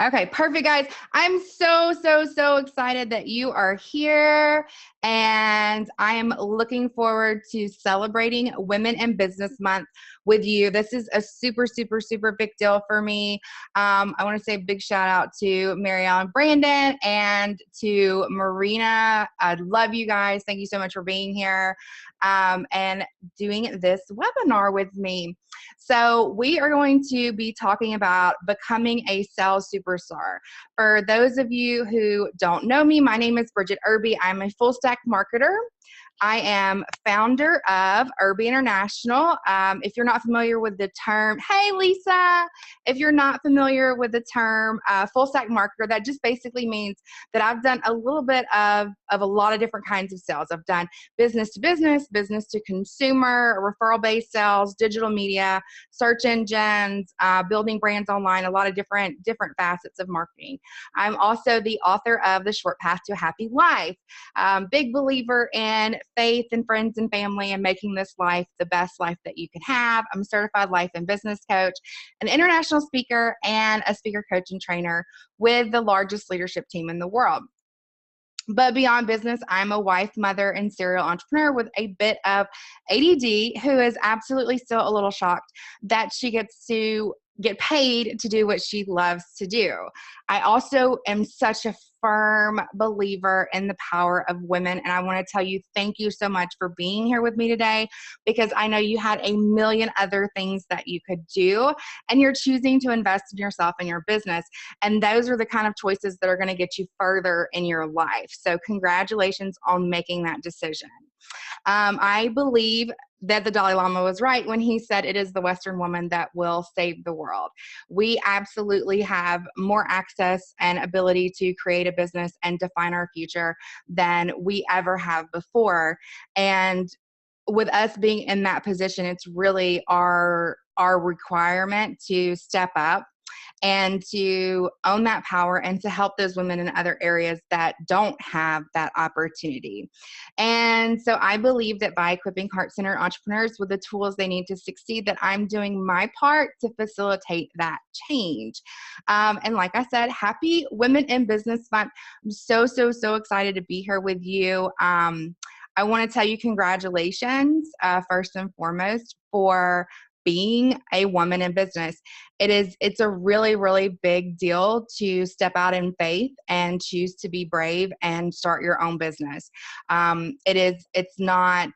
Okay, perfect, guys. I'm so excited that you are here. And I am looking forward to celebrating Women in Business Month with you. This is a super big deal for me. I want to say a big shout out to Marielle and Brandon and to Marina. I love you guys. Thank you so much for being here and doing this webinar with me. So we are going to be talking about becoming a sales superstar. For those of you who don't know me, my name is Bridget Irby. I'm a full stack marketer. I am founder of Irby International. If you're not familiar with the term, hey Lisa, if you're not familiar with the term full stack marketer, that just basically means that I've done a little bit of a lot of different kinds of sales. I've done business to business, business to consumer, referral based sales, digital media, search engines, building brands online, a lot of different facets of marketing. I'm also the author of The Short Path to a Happy Life. Big believer in faith and friends and family and making this life the best life that you can have. I'm a certified life and business coach, an international speaker, and a speaker coach and trainer with the largest leadership team in the world. But beyond business, I'm a wife, mother, and serial entrepreneur with a bit of ADD who is absolutely still a little shocked that she gets to get paid to do what she loves to do. I also am such a firm believer in the power of women. And I want to tell you, thank you so much for being here with me today, because I know you had a million other things that you could do, and you're choosing to invest in yourself and your business. And those are the kind of choices that are going to get you further in your life. So congratulations on making that decision. I believe that the Dalai Lama was right when he said it is the Western woman that will save the world. We absolutely have more access and ability to create a business and define our future than we ever have before. And with us being in that position, it's really our requirement to step up and to own that power and to help those women in other areas that don't have that opportunity. And so I believe that by equipping heart-centered entrepreneurs with the tools they need to succeed, that I'm doing my part to facilitate that change. And like I said, happy Women in Business Month. I'm so excited to be here with you. I want to tell you congratulations, first and foremost, for being a woman in business. It's a really big deal to step out in faith and choose to be brave and start your own business. It's not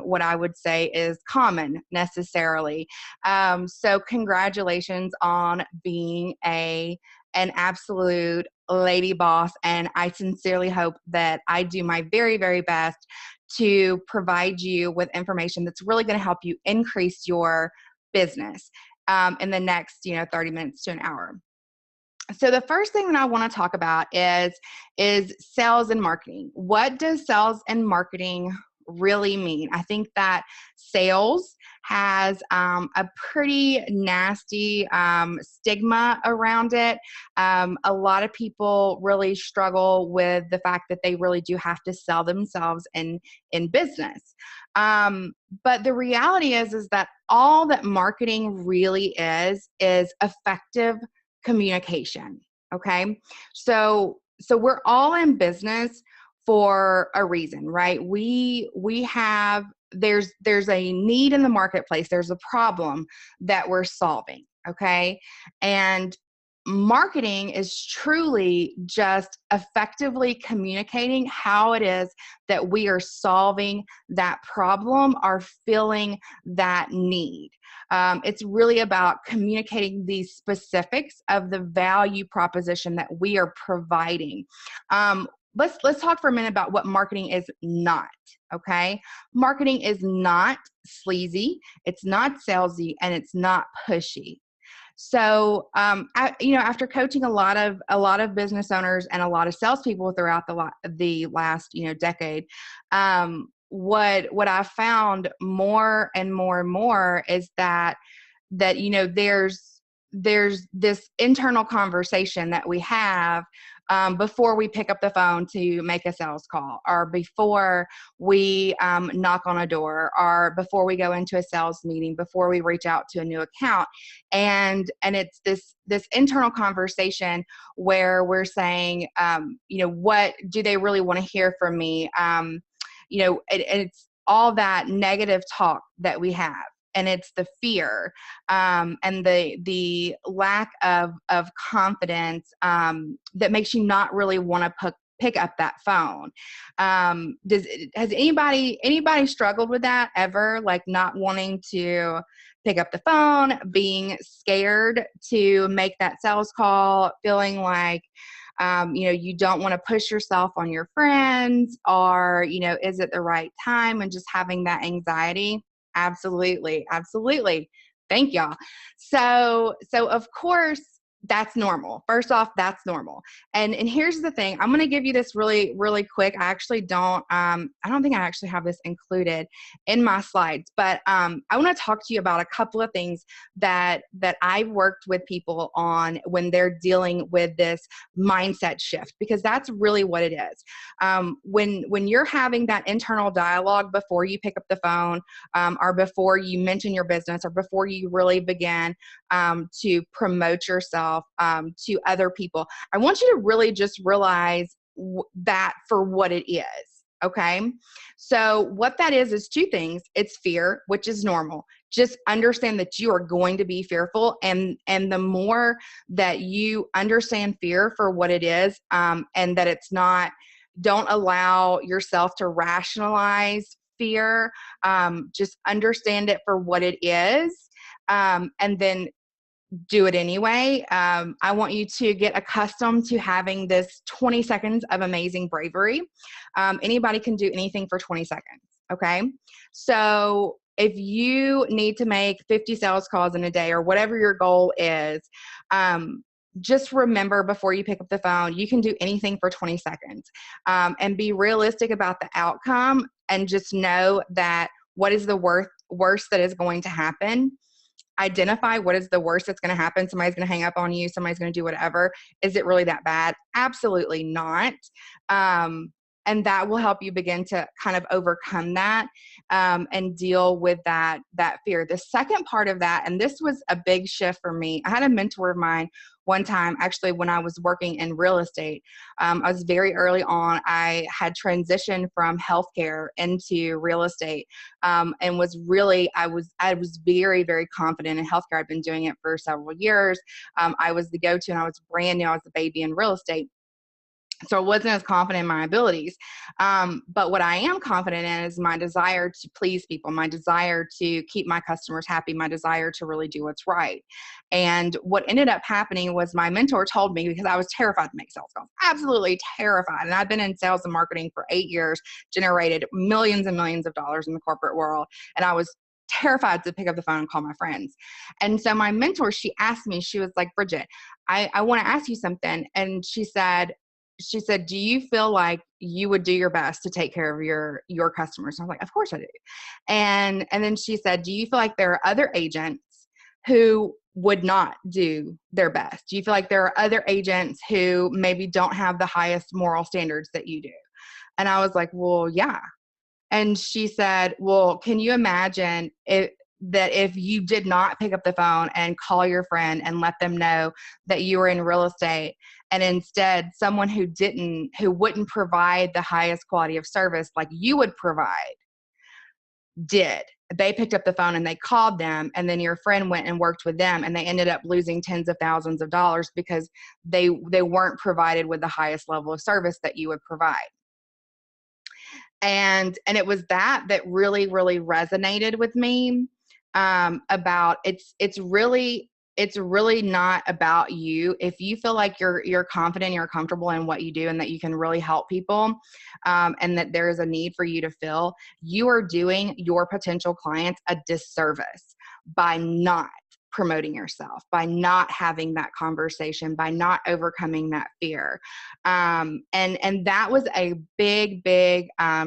what I would say is common necessarily. So congratulations on being an absolute lady boss. And I sincerely hope that I do my very best to provide you with information that's really going to help you increase your business in the next 30 minutes to an hour. So the first thing that I want to talk about is sales and marketing. What does sales and marketing really mean? I think that sales has a pretty nasty stigma around it. A lot of people really struggle with the fact that they really do have to sell themselves in business. But the reality is that all that marketing really is effective communication. Okay. So we're all in business for a reason, right? There's a need in the marketplace. There's a problem that we're solving. Okay. And marketing is truly just effectively communicating how it is that we are solving that problem or filling that need. It's really about communicating the specifics of the value proposition that we are providing. Let's talk for a minute about what marketing is not. Okay, marketing is not sleazy, it's not salesy, and it's not pushy. So, after coaching a lot of business owners and a lot of salespeople throughout the last decade, what I've found more and more is that there's there's this internal conversation that we have before we pick up the phone to make a sales call, or before we knock on a door, or before we go into a sales meeting, before we reach out to a new account. And it's this internal conversation where we're saying, what do they really want to hear from me? It's all that negative talk that we have. And it's the fear and the lack of confidence that makes you not really want to pick up that phone. Has anybody struggled with that ever? Like not wanting to pick up the phone, being scared to make that sales call, feeling like you don't want to push yourself on your friends, or is it the right time, and just having that anxiety? Absolutely. Absolutely. Thank y'all. So of course, that's normal. First off, that's normal. And here's the thing. I'm going to give you this really, really quick. I actually I don't think I actually have this included in my slides, but I want to talk to you about a couple of things that I've worked with people on when they're dealing with this mindset shift, because that's really what it is. When you're having that internal dialogue before you pick up the phone, or before you mention your business, or before you really begin to promote yourself to other people, I want you to really just realize that for what it is. Okay. So what that is two things. It's fear, which is normal. Just understand that you are going to be fearful. And the more that you understand fear for what it is, and that it's not, don't allow yourself to rationalize fear. Just understand it for what it is. And then do it anyway. I want you to get accustomed to having this 20 seconds of amazing bravery. Anybody can do anything for 20 seconds. Okay. So if you need to make 50 sales calls in a day, or whatever your goal is, just remember before you pick up the phone, you can do anything for 20 seconds, and be realistic about the outcome, and just know that what is the worst that is going to happen. Identify what is the worst that's going to happen. Somebody's going to hang up on you. Somebody's going to do whatever. Is it really that bad? Absolutely not. And that will help you begin to kind of overcome that, and deal with that fear. The second part of that, and this was a big shift for me. I had a mentor of mine one time, actually, when I was working in real estate. I was very early on. I had transitioned from healthcare into real estate, and I was very, very confident in healthcare. I'd been doing it for several years. I was the go-to, and I was brand new. I was the baby in real estate. So I wasn't as confident in my abilities. But what I am confident in is my desire to please people, my desire to keep my customers happy, my desire to really do what's right. And what ended up happening was my mentor told me, because I was terrified to make sales calls, absolutely terrified. And I've been in sales and marketing for 8 years, generated millions and millions of dollars in the corporate world. And I was terrified to pick up the phone and call my friends. And so my mentor, she asked me, she was like, Bridget, I want to ask you something. And she said, do you feel like you would do your best to take care of your customers? And I was like, of course I do. And then she said, do you feel like there are other agents who would not do their best? Do you feel like there are other agents who maybe don't have the highest moral standards that you do? And I was like, well, yeah. And she said, well, can you imagine if you did not pick up the phone and call your friend and let them know that you were in real estate, and instead someone who wouldn't provide the highest quality of service like you would provide they picked up the phone and they called them, and then your friend went and worked with them, and they ended up losing tens of thousands of dollars because they weren't provided with the highest level of service that you would provide. And it was that really, really resonated with me, about it's really not about you. If you feel like you're confident, you're comfortable in what you do, and that you can really help people, and that there is a need for you to fill, you are doing your potential clients a disservice by not promoting yourself, by not having that conversation, by not overcoming that fear. And that was a big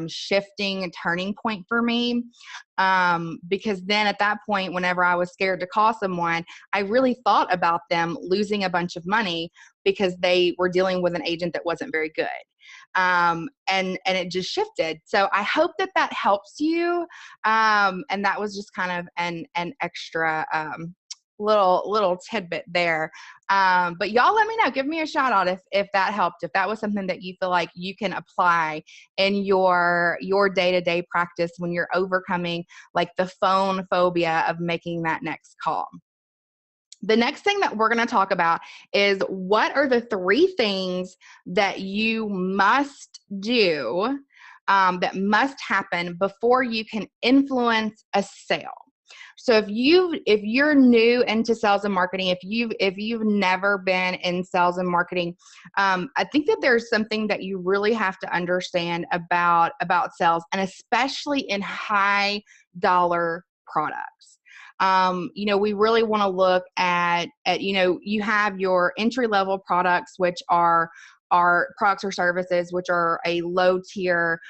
shifting turning point for me. Because then at that point, whenever I was scared to call someone, I really thought about them losing a bunch of money because they were dealing with an agent that wasn't very good. And it just shifted. So I hope that that helps you. And that was just kind of an extra, little tidbit there. But y'all let me know, give me a shout out if that helped, if that was something that you feel like you can apply in your day-to-day practice when you're overcoming like the phone phobia of making that next call. The next thing that we're going to talk about is what are the 3 things that you must do, that must happen before you can influence a sale. So if you're new into sales and marketing, if you've never been in sales and marketing, I think that there's something that you really have to understand about sales, and especially in high dollar products. We really want to look at, you have your entry level products, which are products or services which are a low tier.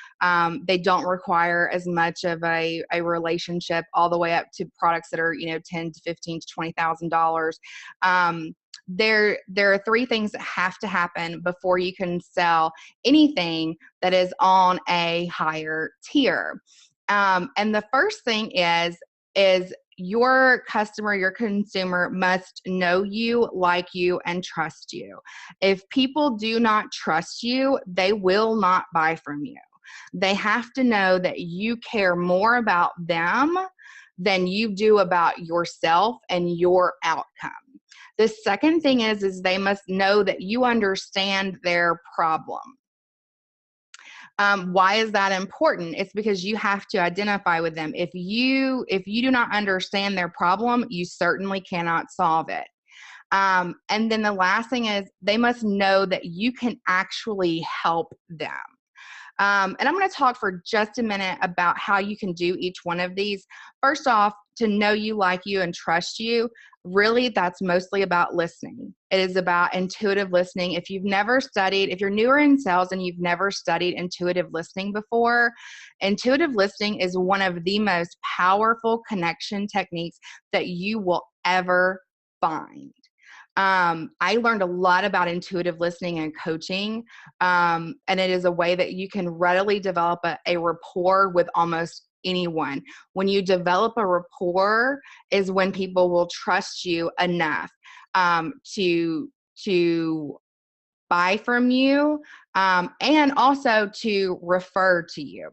They don't require as much of a relationship, all the way up to products that are, $10 to $15 to $20,000. There are 3 things that have to happen before you can sell anything that is on a higher tier. And the first thing is your customer, your consumer must know you, like you, and trust you. If people do not trust you, they will not buy from you. They have to know that you care more about them than you do about yourself and your outcome. The second thing is they must know that you understand their problem. Why is that important? It's because you have to identify with them. If you do not understand their problem, you certainly cannot solve it. And then the last thing is they must know that you can actually help them. And I'm going to talk for just a minute about how you can do each one of these. First off, to know you, like you, and trust you, really that's mostly about listening. It is about intuitive listening. If you're newer in sales and you've never studied intuitive listening before, intuitive listening is one of the most powerful connection techniques that you will ever find. I learned a lot about intuitive listening and coaching, and it is a way that you can readily develop a rapport with almost anyone. When you develop a rapport is when people will trust you enough to buy from you, and also to refer to you.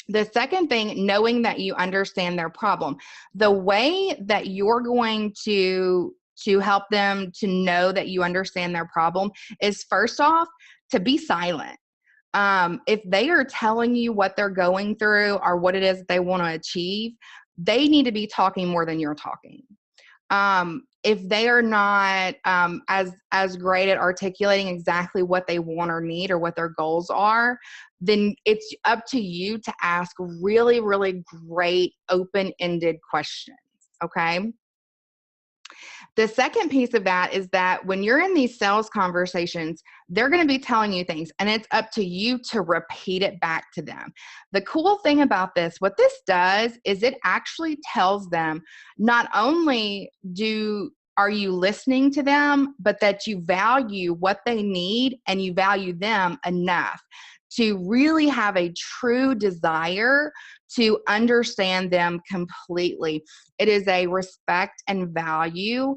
The second thing, knowing that you understand their problem. The way that you're going to help them to know that you understand their problem is, first off, to be silent. If they are telling you what they're going through or what it is they want to achieve, they need to be talking more than you're talking. If they are not as great at articulating exactly what they want or need or what their goals are, then it's up to you to ask really, really great open-ended questions, okay? The second piece of that is that when you're in these sales conversations, they're going to be telling you things, and it's up to you to repeat it back to them. The cool thing about this, what this does is it actually tells them not only are you listening to them, but that you value what they need and you value them enough to really have a true desire to understand them completely. It is a respect and value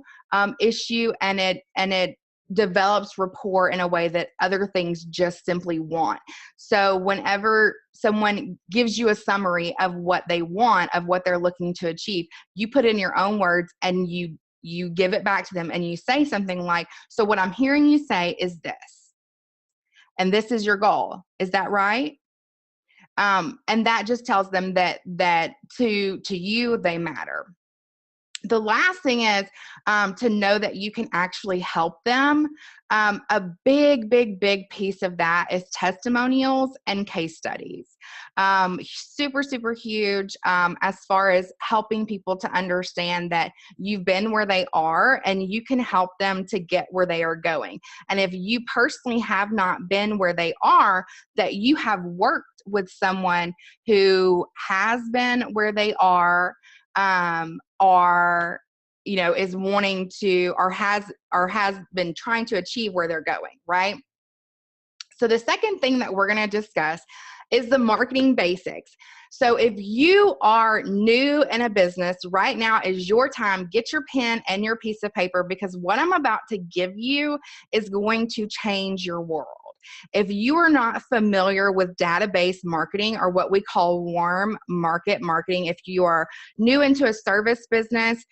issue, and it develops rapport in a way that other things just simply want. So whenever someone gives you a summary of what they want, of what they're looking to achieve, you put in your own words and you give it back to them, and you say something like, so what I'm hearing you say is this, and this is your goal. Is that right? And that just tells them that to you, they matter. The last thing is to know that you can actually help them. A big piece of that is testimonials and case studies. Super, super huge as far as helping people to understand that you've been where they are and you can help them to get where they are going. And if you personally have not been where they are, that you have worked with someone who has been where they are, or is wanting to, or has been trying to achieve where they're going, right? So the second thing that we're going to discuss is the marketing basics. So if you are new in a business, right now is your time. Get your pen and your piece of paper, because what I'm about to give you is going to change your world. If you are not familiar with database marketing, or what we call warm market marketing, if you are new into a service business,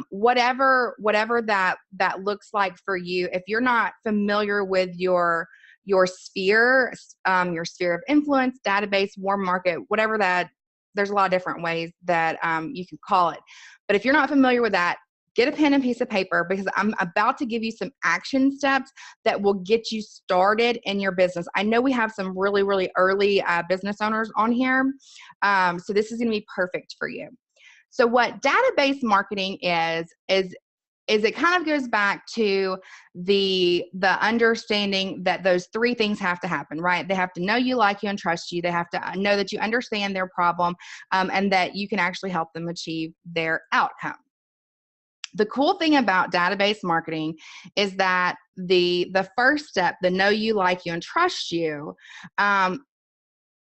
whatever that looks like for you, if you're not familiar with your sphere of influence, database, warm market, whatever that, there's a lot of different ways that you can call it. But if you're not familiar with that, get a pen and piece of paper, because I'm about to give you some action steps that will get you started in your business. I know we have some really, really early business owners on here. So this is going to be perfect for you. So what database marketing is it kind of goes back to the understanding that those three things have to happen, right? They have to know you, like you, and trust you. They have to know that you understand their problem, and that you can actually help them achieve their outcome. The cool thing about database marketing is that the first step, the know you, like you, and trust you,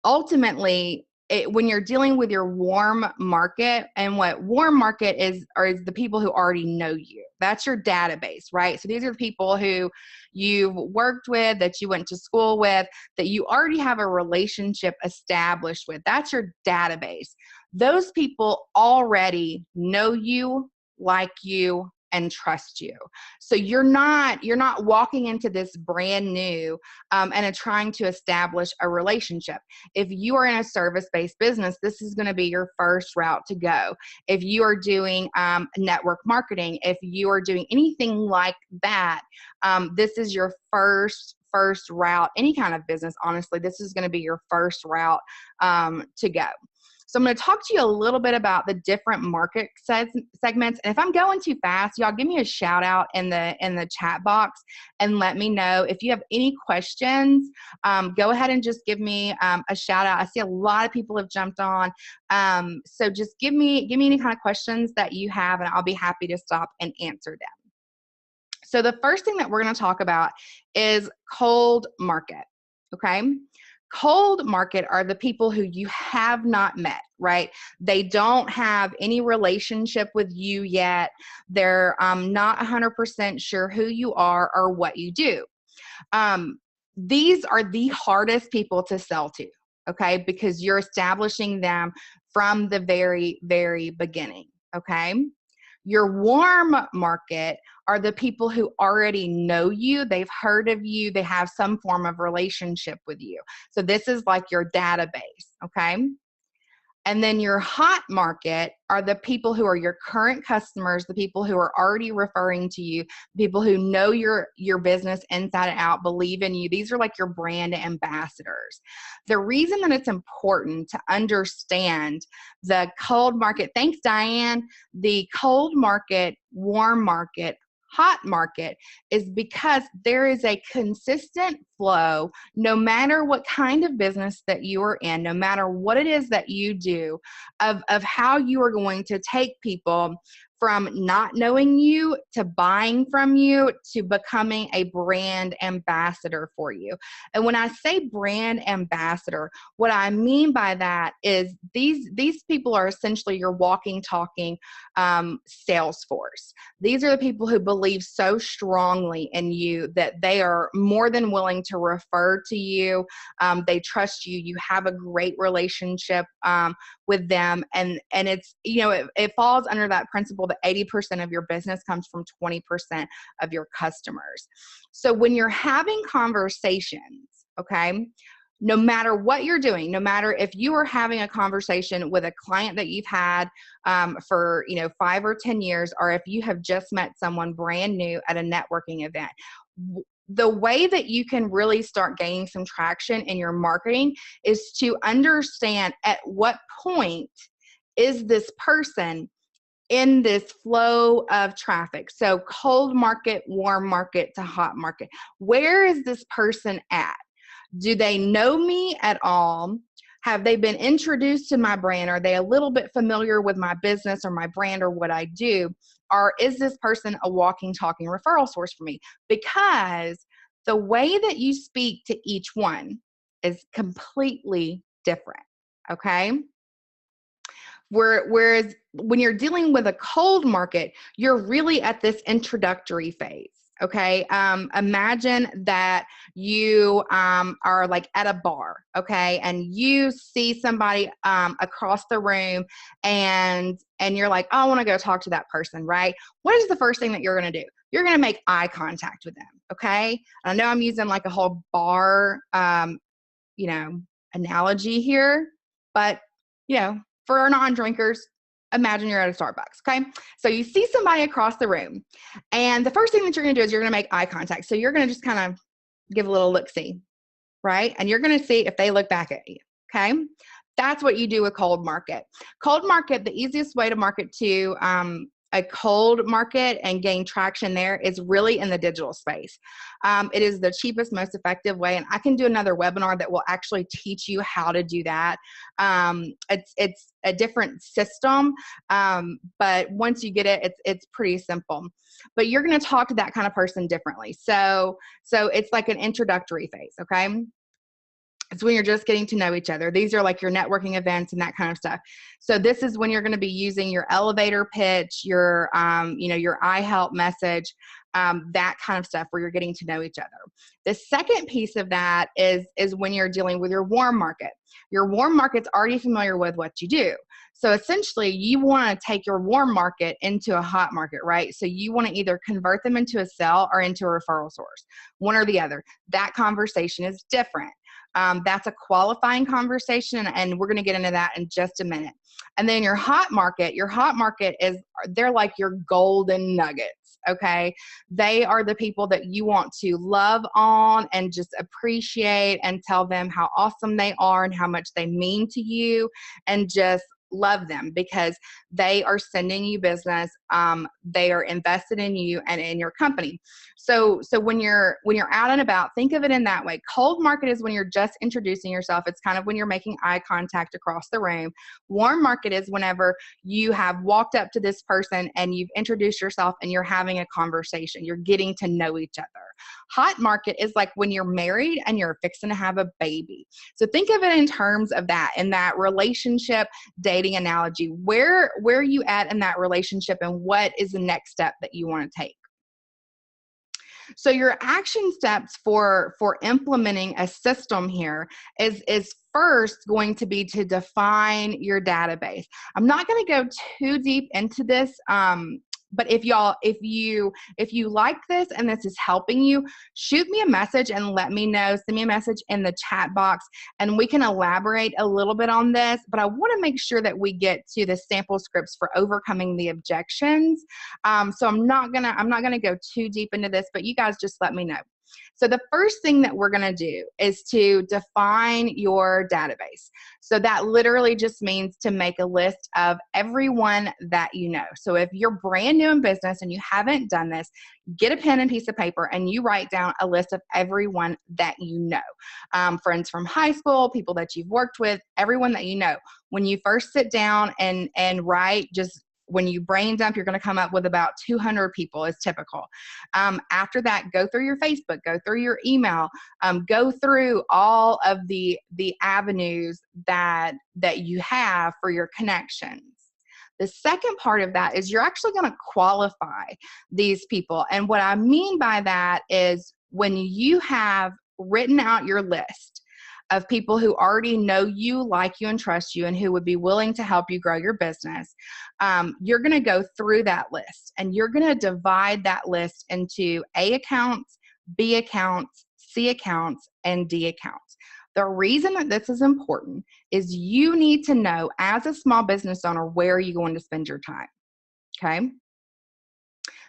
ultimately, when you're dealing with your warm market, and what warm market is the people who already know you. That's your database, right? So these are the people who you've worked with, that you went to school with, that you already have a relationship established with. That's your database. Those people already know you, like you, and trust you. So you're not walking into this brand new and trying to establish a relationship. If you are in a service-based business, this is going to be your first route to go. If you are doing network marketing, if you are doing anything like that, this is your first route. Any kind of business, honestly, this is going to be your first route to go. So I'm going to talk to you a little bit about the different market segments. And if I'm going too fast, y'all give me a shout out in the chat box and let me know. If you have any questions, go ahead and just give me a shout out. I see a lot of people have jumped on. So just give me any kind of questions that you have, and I'll be happy to stop and answer them. So the first thing that we're going to talk about is cold market. Okay. Cold market are the people who you have not met, right? They don't have any relationship with you yet. They're not 100% sure who you are or what you do. These are the hardest people to sell to, okay? Because you're establishing them from the very, very beginning, okay? Your warm market are the people who already know you. They've heard of you. They have some form of relationship with you. So this is like your database, okay? And then your hot market are the people who are your current customers, the people who are already referring to you, people who know your business inside and out, believe in you. These are like your brand ambassadors. The reason that it's important to understand the cold market, thanks Diane, the cold market, warm market, hot market is because there is a consistent flow, no matter what kind of business that you are in, no matter what it is that you do, of how you are going to take people from not knowing you to buying from you to becoming a brand ambassador for you. And when I say brand ambassador, what I mean by that is these people are essentially your walking, talking sales force. These are the people who believe so strongly in you that they are more than willing to refer to you. They trust you. You have a great relationship with them. And it's, it falls under that principle that 80% of your business comes from 20% of your customers. So when you're having conversations, okay, no matter what you're doing, no matter if you are having a conversation with a client that you've had for 5 or 10 years, or if you have just met someone brand new at a networking event, the way that you can really start gaining some traction in your marketing is to understand at what point is this person in this flow of traffic. So cold market, warm market to hot market. Where is this person at? Do they know me at all? Have they been introduced to my brand? Are they a little bit familiar with my business or my brand or what I do? Or is this person a walking, talking referral source for me? Because the way that you speak to each one is completely different, okay? Whereas when you're dealing with a cold market, you're really at this introductory phase. Okay. Imagine that you are like at a bar. Okay. And you see somebody across the room and you're like, oh, I want to go talk to that person. Right. What is the first thing that you're going to do? You're going to make eye contact with them. Okay. I know I'm using like a whole bar, analogy here, but for our non-drinkers, imagine you're at a Starbucks, okay? So you see somebody across the room, and the first thing that you're going to do is you're going to make eye contact. So you're going to just kind of give a little look-see, right? And you're going to see if they look back at you, okay? That's what you do with cold market. Cold market, the easiest way to market to a cold market and gain traction there is really in the digital space. It is the cheapest, most effective way. And I can do another webinar that will actually teach you how to do that. It's a different system, but once you get it, it's pretty simple. But you're going to talk to that kind of person differently. So it's like an introductory phase, okay? It's when you're just getting to know each other. These are like your networking events and that kind of stuff. So this is when you're going to be using your elevator pitch, your I help message, that kind of stuff where you're getting to know each other. The second piece of that is when you're dealing with your warm market. Your warm market's already familiar with what you do. So essentially you want to take your warm market into a hot market, right? So you want to either convert them into a sale or into a referral source, one or the other. That conversation is different. That's a qualifying conversation, and we're going to get into that in just a minute. And then your hot market they're like your golden nuggets, okay? They are the people that you want to love on and just appreciate and tell them how awesome they are and how much they mean to you, and just love them because they are sending you business. They are invested in you and in your company. So when you're out and about, think of it in that way. Cold market is when you're just introducing yourself. It's kind of when you're making eye contact across the room. Warm market is whenever you have walked up to this person and you've introduced yourself and you're having a conversation. You're getting to know each other. Hot market is like when you're married and you're fixing to have a baby. So think of it in terms of that, in that relationship dating analogy. Where are you at in that relationship, and what is the next step that you want to take? So your action steps for implementing a system here is first going to be to define your database. I'm not going to go too deep into this, but if you like this and this is helping you, shoot me a message and let me know. Send me a message in the chat box and we can elaborate a little bit on this. But I want to make sure that we get to the sample scripts for overcoming the objections. So I'm not gonna go too deep into this, but you guys just let me know. So the first thing that we're going to do is to define your database. So that literally just means to make a list of everyone that you know. So if you're brand new in business and you haven't done this, get a pen and piece of paper and you write down a list of everyone that you know. Friends from high school, people that you've worked with, everyone that you know. When you first sit down and write, just when you brain dump, you're going to come up with about 200 people is typical. After that, go through your Facebook, go through your email, go through all of the avenues that you have for your connections. The second part of that is you're actually going to qualify these people. And what I mean by that is when you have written out your list of people who already know you, like you, and trust you, and who would be willing to help you grow your business, you're going to go through that list and you're going to divide that list into A accounts, B accounts, C accounts, and D accounts. The reason that this is important is you need to know as a small business owner, where are you going to spend your time? Okay.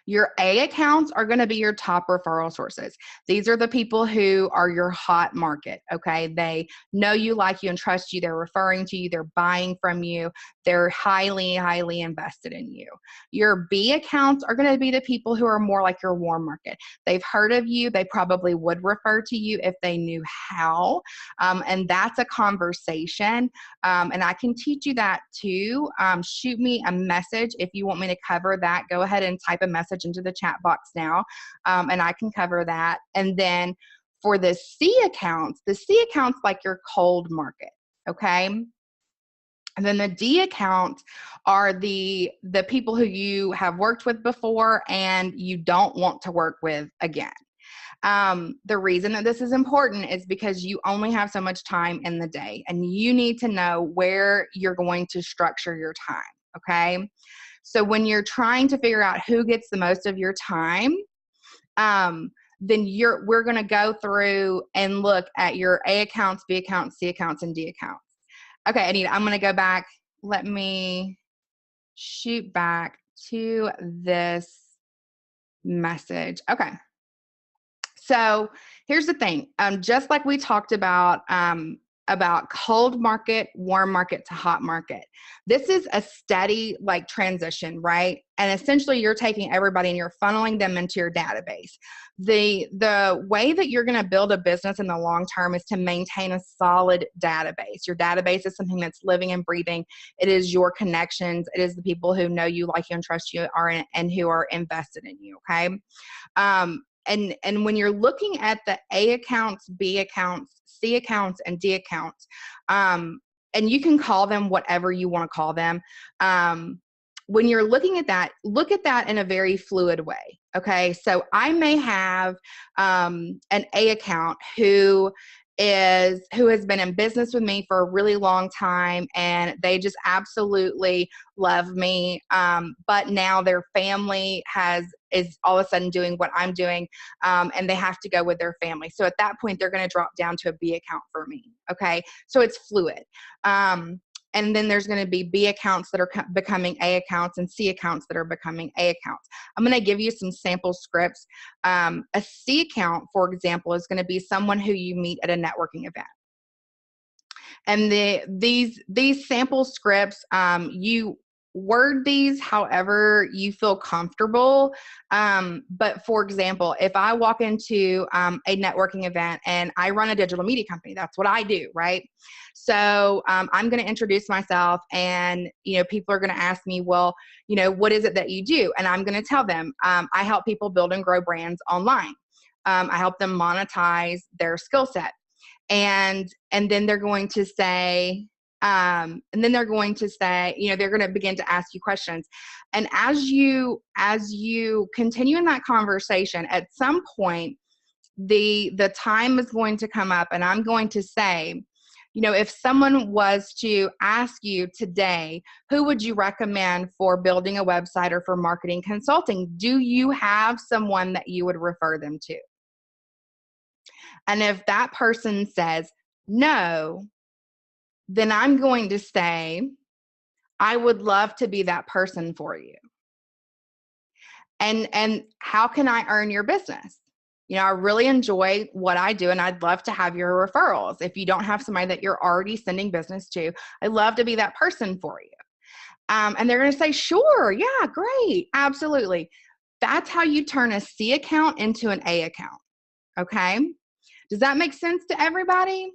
Your A accounts are going to be your top referral sources. These are the people who are your hot market, okay? They know you, like you, and trust you. They're referring to you. They're buying from you. They're highly, highly invested in you. Your B accounts are going to be the people who are more like your warm market. They've heard of you. They probably would refer to you if they knew how. And that's a conversation. And I can teach you that too. Shoot me a message if you want me to cover that. Go ahead and type a message into the chat box now, and I can cover that. And then for the C accounts like your cold market, okay? And then the D accounts are the people who you have worked with before and you don't want to work with again. The reason that this is important is because you only have so much time in the day, and you need to know where you're going to structure your time, okay? So when you're trying to figure out who gets the most of your time, then we're going to go through and look at your A accounts, B accounts, C accounts, and D accounts. Okay, Anita, I'm going to go back. Let me shoot back to this message. Okay. So here's the thing. Just like we talked about cold market, warm market to hot market. This is a steady like transition, right? And essentially you're taking everybody and you're funneling them into your database. The way that you're going to build a business in the long term is to maintain a solid database. Your database is something that's living and breathing. It is your connections. It is the people who know you, like you, and trust you and who are invested in you, okay? And when you're looking at the A accounts, B accounts, C accounts, and D accounts, and you can call them whatever you want to call them. When you're looking at that, look at that in a very fluid way. Okay. So I may have an A account who has been in business with me for a really long time, and they just absolutely love me. But now their family is all of a sudden doing what I'm doing, and they have to go with their family. So at that point, they're going to drop down to a B account for me. Okay. So it's fluid. And then there's going to be B accounts that are becoming A accounts and C accounts that are becoming A accounts. I'm going to give you some sample scripts. A C account, for example, is going to be someone who you meet at a networking event. And these sample scripts, you word these however you feel comfortable. But for example, if I walk into a networking event and I run a digital media company, that's what I do, right? So I'm going to introduce myself, and people are going to ask me, well, what is it that you do? And I'm going to tell them I help people build and grow brands online. I help them monetize their skill set. And then they're going to say, they're going to begin to ask you questions. And as you continue in that conversation, at some point, the time is going to come up, and I'm going to say, if someone was to ask you today, who would you recommend for building a website or for marketing consulting? Do you have someone that you would refer them to? And if that person says no, then I'm going to say, I would love to be that person for you. And how can I earn your business? I really enjoy what I do, and I'd love to have your referrals. If you don't have somebody that you're already sending business to, I'd love to be that person for you. And they're going to say, sure, yeah, great, absolutely. That's how you turn a C account into an A account. Okay. Does that make sense to everybody?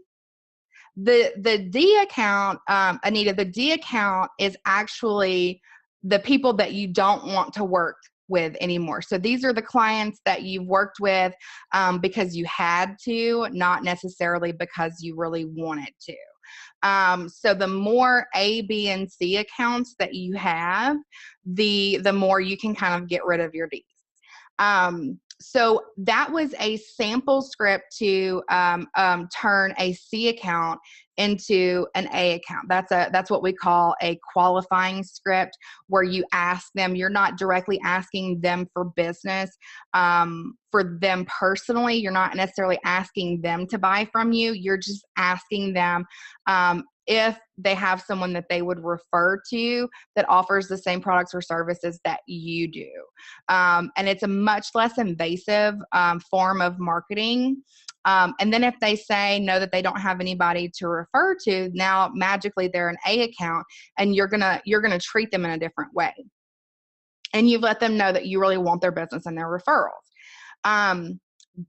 The D account, Anita, the D account is actually the people that you don't want to work with anymore. So these are the clients that you've worked with because you had to, not necessarily because you really wanted to. So the more A, B, and C accounts that you have, the more you can kind of get rid of your Ds. So that was a sample script to turn a C account into an A account. That's what we call a qualifying script, where you ask them. You're not directly asking them for business, for them personally. You're not necessarily asking them to buy from you. You're just asking them if they have someone that they would refer to that offers the same products or services that you do. And it's a much less invasive form of marketing. And then if they say no, that they don't have anybody to refer to, now magically they're an A account, and you're gonna treat them in a different way. And you've let them know that you really want their business and their referrals.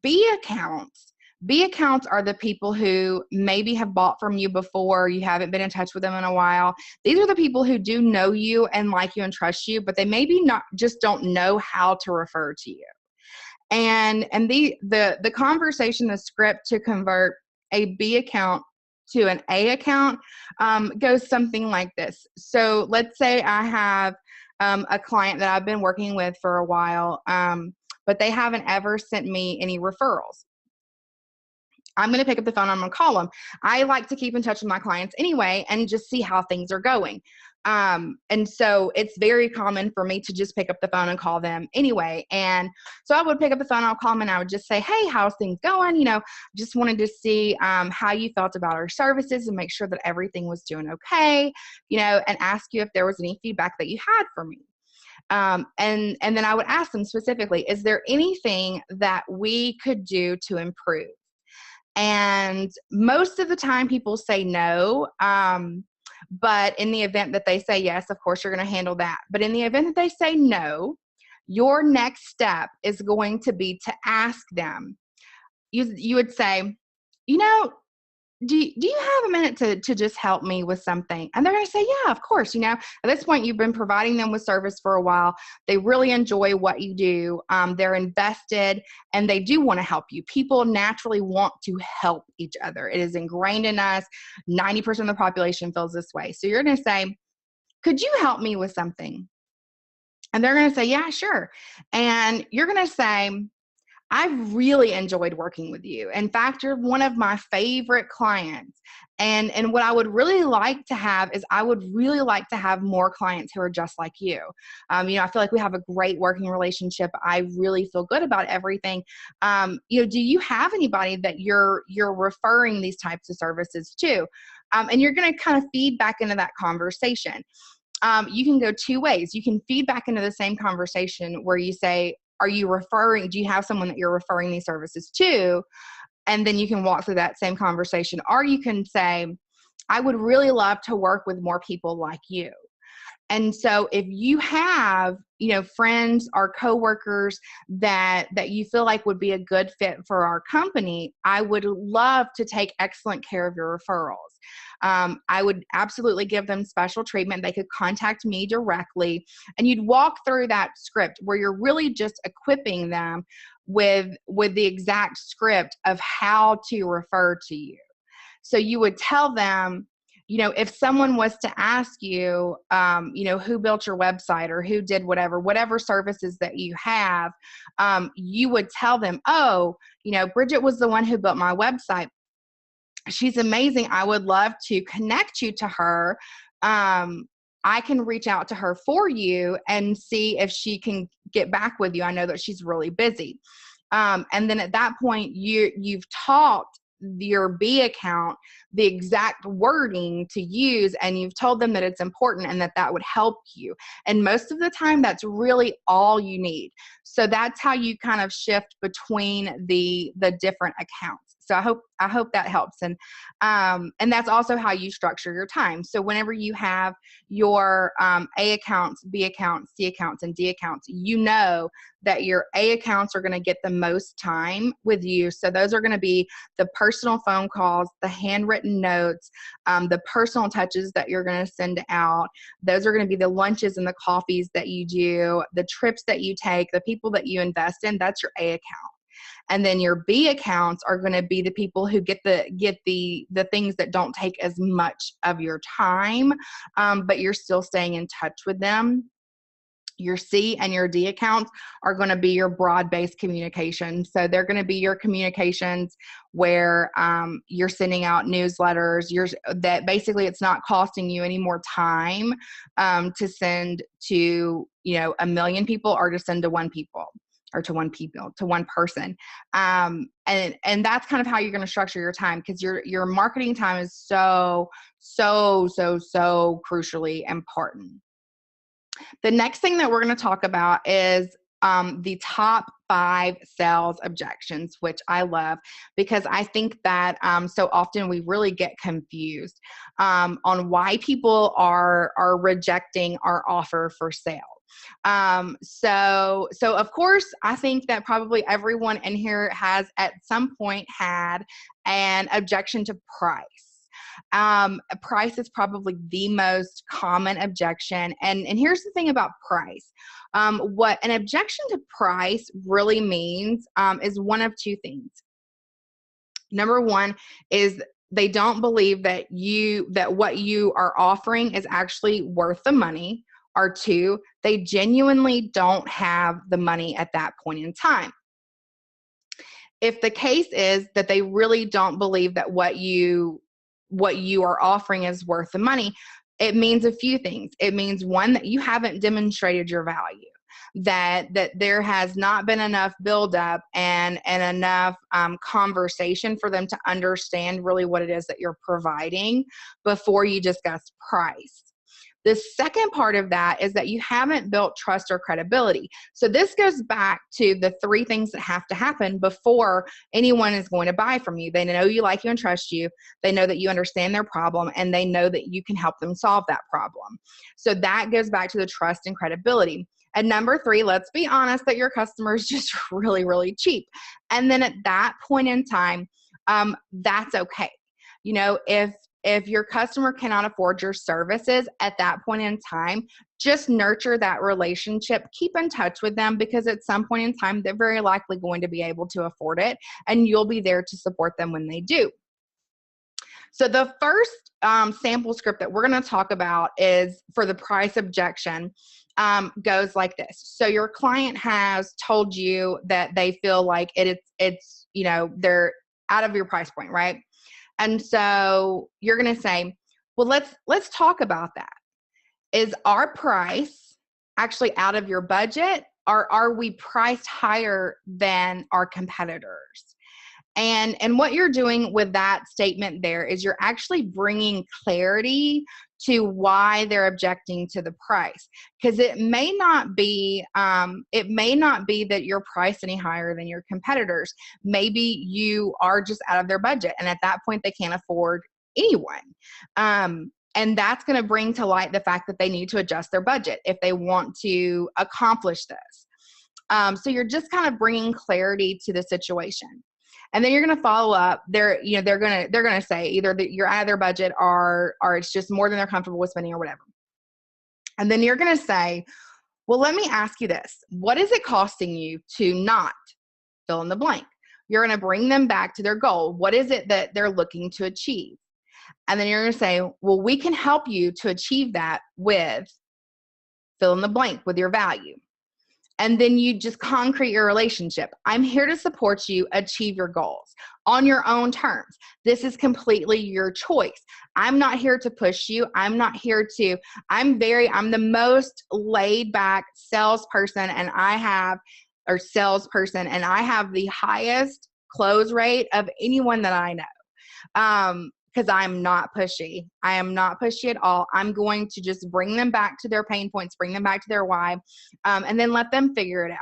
B accounts. B accounts are the people who maybe have bought from you before. You haven't been in touch with them in a while. These are the people who do know you and like you and trust you, but they maybe just don't know how to refer to you. And the conversation, the script to convert a B account to an A account goes something like this. So let's say I have a client that I've been working with for a while, but they haven't ever sent me any referrals. I'm going to pick up the phone. I'm going to call them. I like to keep in touch with my clients anyway and just see how things are going. And so it's very common for me to just pick up the phone and call them anyway. And so I would pick up the phone, I'll call them, and I would just say, hey, how's things going? Just wanted to see how you felt about our services and make sure that everything was doing okay, and ask you if there was any feedback that you had for me. And then I would ask them specifically, is there anything that we could do to improve? And most of the time people say no. But in the event that they say yes, of course, you're going to handle that. But in the event that they say no, your next step is going to be to ask them. You would say, do you have a minute to just help me with something? And they're going to say, yeah, of course. At this point, you've been providing them with service for a while. They really enjoy what you do. They're invested, and they do want to help you. People naturally want to help each other. It is ingrained in us. 90% of the population feels this way. So you're going to say, could you help me with something? And they're going to say, yeah, sure. And you're going to say, I've really enjoyed working with you. In fact, you're one of my favorite clients. And what I would really like to have is I would really like to have more clients who are just like you. I feel like we have a great working relationship. I really feel good about everything. Do you have anybody that you're referring these types of services to? And you're going to kind of feed back into that conversation. You can go two ways. You can feed back into the same conversation where you say, do you have someone that you're referring these services to? And then you can walk through that same conversation. Or you can say, I would really love to work with more people like you. And so if you have, friends or coworkers that you feel like would be a good fit for our company, I would love to take excellent care of your referrals. I would absolutely give them special treatment. They could contact me directly, and you'd walk through that script where you're really just equipping them with the exact script of how to refer to you. So you would tell them, if someone was to ask you, who built your website or who did whatever services that you have, you would tell them, Bridget was the one who built my website. She's amazing. I would love to connect you to her. I can reach out to her for you and see if she can get back with you. I know that she's really busy. And then at that point, you've taught your B account the exact wording to use, and you've told them that it's important and that would help you. And most of the time, that's really all you need. So that's how you kind of shift between the different accounts. So I hope that helps. And that's also how you structure your time. So whenever you have your A accounts, B accounts, C accounts, and D accounts, you know that your A accounts are going to get the most time with you. So those are going to be the personal phone calls, the handwritten notes, the personal touches that you're going to send out. Those are going to be the lunches and the coffees that you do, the trips that you take, the people that you invest in. That's your A account. And then your B accounts are going to be the people who get the things that don't take as much of your time, but you're still staying in touch with them. Your C and your D accounts are going to be your broad-based communication. So they're going to be your communications where you're sending out newsletters. That basically it's not costing you any more time to send to 1 million people, or to send to one person. And that's kind of how you're going to structure your time, because your marketing time is so crucially important. The next thing that we're going to talk about is the top 5 sales objections, which I love, because I think that so often we really get confused on why people are rejecting our offer for sale. So of course, I think that probably everyone in here has at some point had an objection to price. Price is probably the most common objection. And here's the thing about price. What an objection to price really means is one of 2 things. Number one is they don't believe that what you are offering is actually worth the money. Or 2, they genuinely don't have the money at that point in time. If the case is that they really don't believe that what you are offering is worth the money, it means a few things. It means, one, that you haven't demonstrated your value, that there has not been enough buildup and enough conversation for them to understand really what it is that you're providing before you discuss price. The second part of that is that you haven't built trust or credibility. So this goes back to the 3 things that have to happen before anyone is going to buy from you. They know you, like you, and trust you. They know that you understand their problem, and they know that you can help them solve that problem. So that goes back to the trust and credibility. And number 3, let's be honest that your customer is just really, really cheap. And then at that point in time, that's okay. If your customer cannot afford your services at that point in time, just nurture that relationship. Keep in touch with them, because at some point in time, they're very likely going to be able to afford it, and you'll be there to support them when they do. So the first sample script that we're going to talk about is for the price objection. Goes like this. So your client has told you that they feel like it's they're out of your price point, right? And so you're going to say, well, let's talk about that. Is our price actually out of your budget, or are we priced higher than our competitors? And what you're doing with that statement there is you're actually bringing clarity to why they're objecting to the price. Because it may not be that you're priced any higher than your competitors. Maybe you are just out of their budget, and at that point they can't afford anyone. And that's going to bring to light the fact that they need to adjust their budget if they want to accomplish this. So you're just kind of bringing clarity to the situation. And then you're going to follow up. They're going to say either that you're out of their budget, or it's just more than they're comfortable with spending, or whatever. And then you're going to say, well, let me ask you this. What is it costing you to not fill in the blank? You're going to bring them back to their goal. What is it that they're looking to achieve? And then you're going to say, well, we can help you to achieve that with fill in the blank with your value. And then you just concrete your relationship. I'm here to support you achieve your goals on your own terms. This is completely your choice. I'm not here to push you. I'm the most laid back salesperson, and I have the highest close rate of anyone that I know. Because I'm not pushy. I am not pushy at all. I'm going to just bring them back to their pain points, bring them back to their why, and then let them figure it out.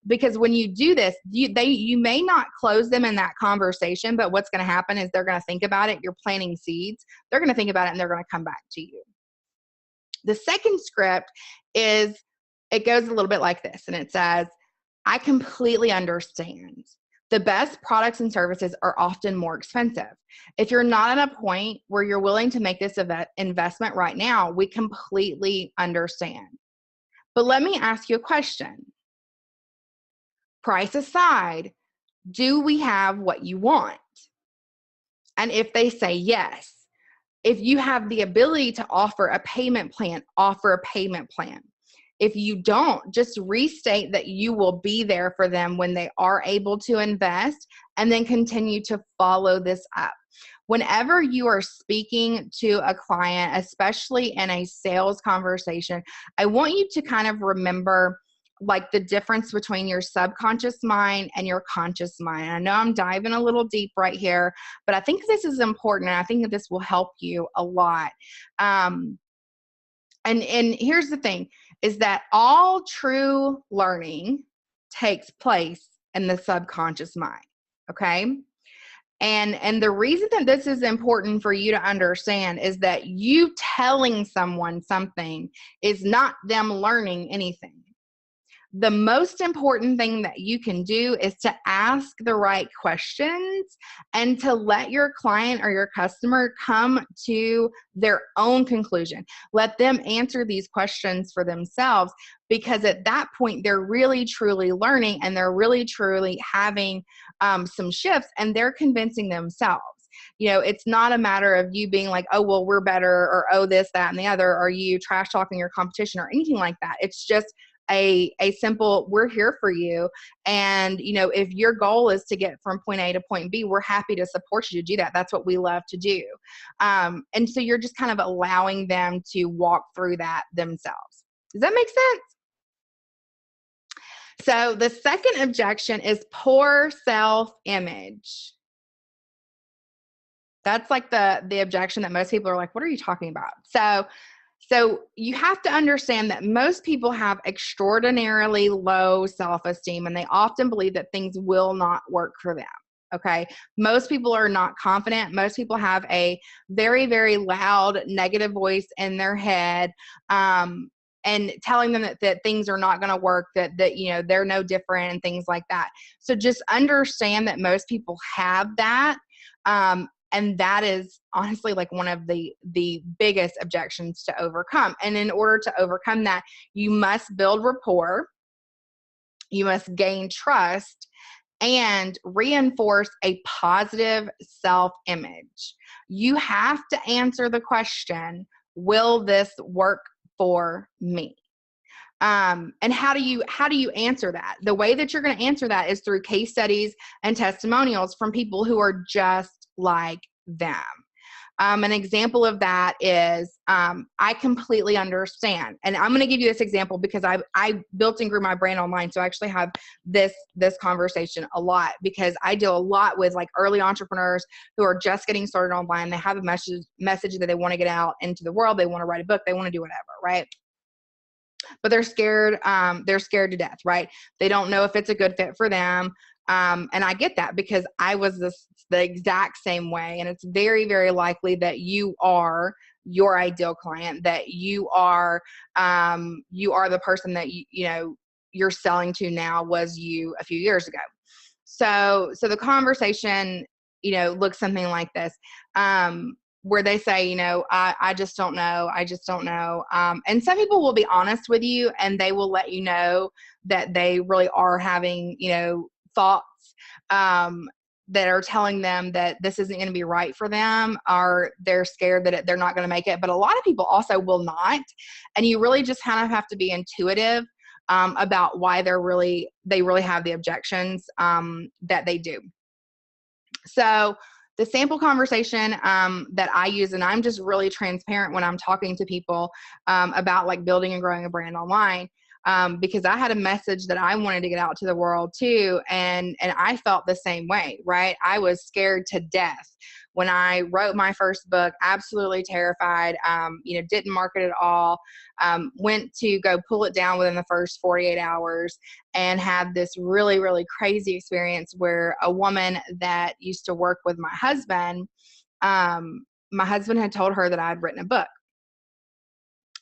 Because when you do this, you may not close them in that conversation, but what's going to happen is they're going to think about it. You're planting seeds. They're going to think about it, and they're going to come back to you. The second script it goes a little bit like this, and it says, I completely understand. The best products and services are often more expensive. If you're not at a point where you're willing to make this investment right now, we completely understand. But let me ask you a question. Price aside, do we have what you want? And if they say yes, if you have the ability to offer a payment plan, offer a payment plan. if you don't, just restate that you will be there for them when they are able to invest, and then continue to follow this up. Whenever you are speaking to a client, especially in a sales conversation, I want you to kind of remember like the difference between your subconscious mind and your conscious mind. I know I'm diving a little deep right here, but I think this is important, and I think that this will help you a lot. And here's the thing, is that all true learning takes place in the subconscious mind, okay? And the reason that this is important for you to understand is that you telling someone something is not them learning anything. The most important thing that you can do is to ask the right questions and to let your client or your customer come to their own conclusion. Let them answer these questions for themselves, because at that point, they're really, truly learning, and they're really, truly having some shifts, and they're convincing themselves. You know, it's not a matter of you being like, oh, well, we're better, or oh, this, that, and the other, or you trash talking your competition or anything like that. It's just a simple, we're here for you. And, you know, if your goal is to get from point A to point B, we're happy to support you to do that. That's what we love to do. And so you're just kind of allowing them to walk through that themselves. Does that make sense? So the second objection is poor self-image. That's like the objection that most people are like, what are you talking about? So you have to understand that most people have extraordinarily low self-esteem, and they often believe that things will not work for them. Okay. Most people are not confident. Most people have a very, very loud negative voice in their head, and telling them that things are not going to work, that, you know, they're no different and things like that. So just understand that most people have that. And that is honestly like one of the biggest objections to overcome. And in order to overcome that, you must build rapport, you must gain trust, and reinforce a positive self-image. You have to answer the question, will this work for me? And how do you answer that? The way that you're going to answer that is through case studies and testimonials from people who are just like them. An example of that is, I completely understand. And I'm going to give you this example because I built and grew my brand online. So I actually have this conversation a lot, because I deal a lot with like early entrepreneurs who are just getting started online. They have a message that they want to get out into the world. They want to write a book. They want to do whatever, right? But they're scared. They're scared to death, right? They don't know if it's a good fit for them. And I get that, because I was the exact same way. And it's very, very likely that you are your ideal client, that you are the person that you're selling to now was you a few years ago. So the conversation, looks something like this. Where they say, I just don't know. I just don't know. And some people will be honest with you, and they will let you know that they really are having, thoughts that are telling them that this isn't going to be right for them, or they're scared that they're not going to make it. But a lot of people also will not. And you really just kind of have to be intuitive about why they really have the objections that they do. So the sample conversation that I use, and I'm just really transparent when I'm talking to people about like building and growing a brand online, because I had a message that I wanted to get out to the world too. And I felt the same way, right? I was scared to death when I wrote my first book, absolutely terrified, didn't market at all, went to go pull it down within the first 48 hours and had this really, really crazy experience where a woman that used to work with my husband had told her that I'd written a book.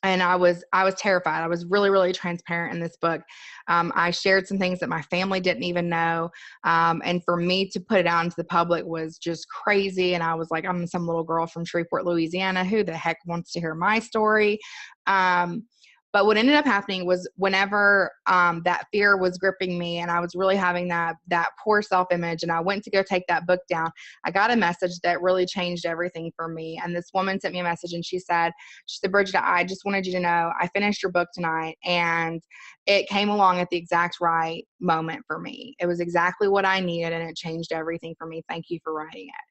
And I was terrified. I was really, really transparent in this book. I shared some things that my family didn't even know. And for me to put it out into the public was just crazy. And I was like, I'm some little girl from Shreveport, Louisiana. Who the heck wants to hear my story? But what ended up happening was whenever that fear was gripping me and I was really having that poor self-image, and I went to go take that book down, I got a message that really changed everything for me. And this woman sent me a message and she said, Bridget, I just wanted you to know I finished your book tonight, and it came along at the exact right moment for me. It was exactly what I needed, and it changed everything for me. Thank you for writing it.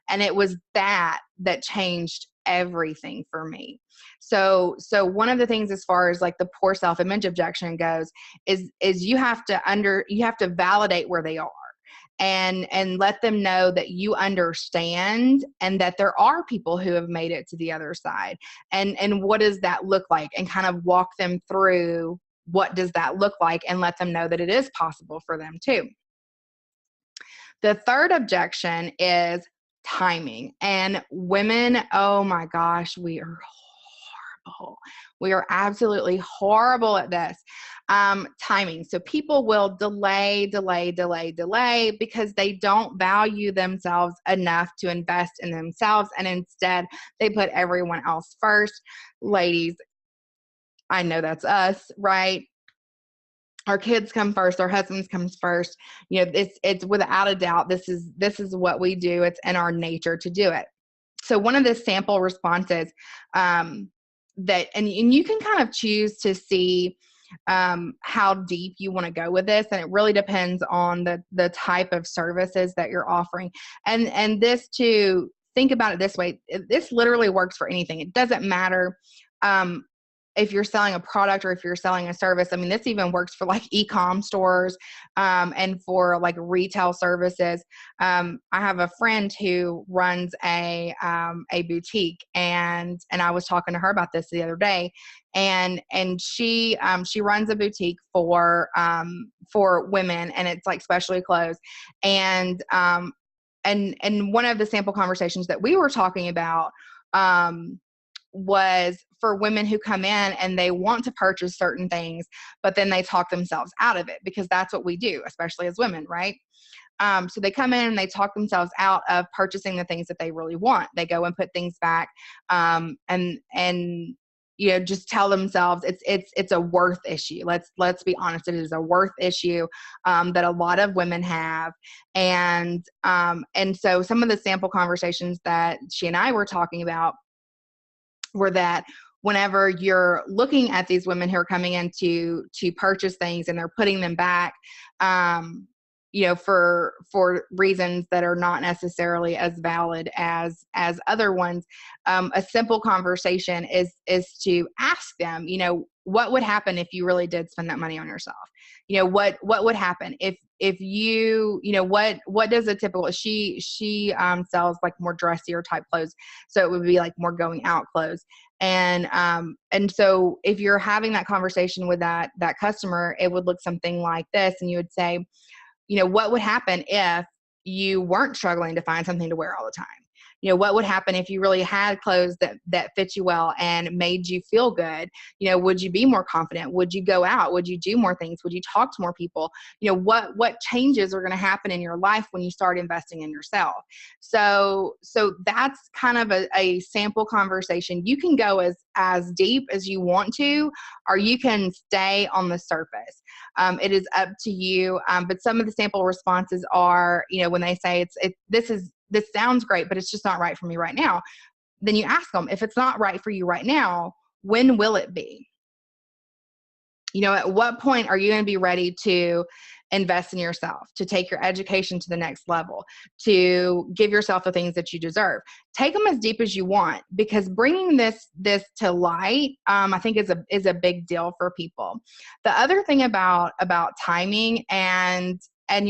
And it was that changed everything for me. So one of the things, as far as like the poor self-image objection goes, is you have to validate where they are, and let them know that you understand, and that there are people who have made it to the other side, and what does that look like, and kind of walk them through what does that look like, and let them know that it is possible for them too. The third objection is timing. And women, oh my gosh, we are horrible. We are absolutely horrible at this. Timing. So people will delay because they don't value themselves enough to invest in themselves. And instead they put everyone else first. Ladies, I know that's us, right? Our kids come first, our husbands comes first. You know, it's without a doubt, this is what we do. It's in our nature to do it. So one of the sample responses that, and you can kind of choose to see how deep you want to go with this. And it really depends on the type of services that you're offering. And this, to think about it this way, this literally works for anything. It doesn't matter if you're selling a product or if you're selling a service. I mean, this even works for like e-com stores and for like retail services. I have a friend who runs a boutique, and I was talking to her about this the other day. And she runs a boutique for women, and it's like specialty clothes. And one of the sample conversations that we were talking about was for women who come in and they want to purchase certain things, but then they talk themselves out of it, because that's what we do, especially as women, right? So they come in and they talk themselves out of purchasing the things that they really want. They go and put things back, and you know, just tell themselves it's a worth issue. Let's be honest, it is a worth issue that a lot of women have. And so some of the sample conversations that she and I were talking about were that whenever you're looking at these women who are coming in to purchase things and they're putting them back, you know, for reasons that are not necessarily as valid as other ones, a simple conversation is to ask them, you know, what would happen if you really did spend that money on yourself? You know, what would happen if you know, what does a typical, she sells like more dressier type clothes. So it would be like more going out clothes. And so if you're having that conversation with that customer, it would look something like this. And you would say, you know, what would happen if you weren't struggling to find something to wear all the time? You know, what would happen if you really had clothes that fit you well and made you feel good? You know, would you be more confident? Would you go out? Would you do more things? Would you talk to more people? You know, what changes are going to happen in your life when you start investing in yourself? So that's kind of a sample conversation. You can go as deep as you want to, or you can stay on the surface. It is up to you. But some of the sample responses are, you know, when they say this sounds great, but it's just not right for me right now. Then you ask them, if it's not right for you right now, when will it be? You know, at what point are you going to be ready to invest in yourself, to take your education to the next level, to give yourself the things that you deserve? Take them as deep as you want, because bringing this to light, I think is a big deal for people. The other thing about timing, and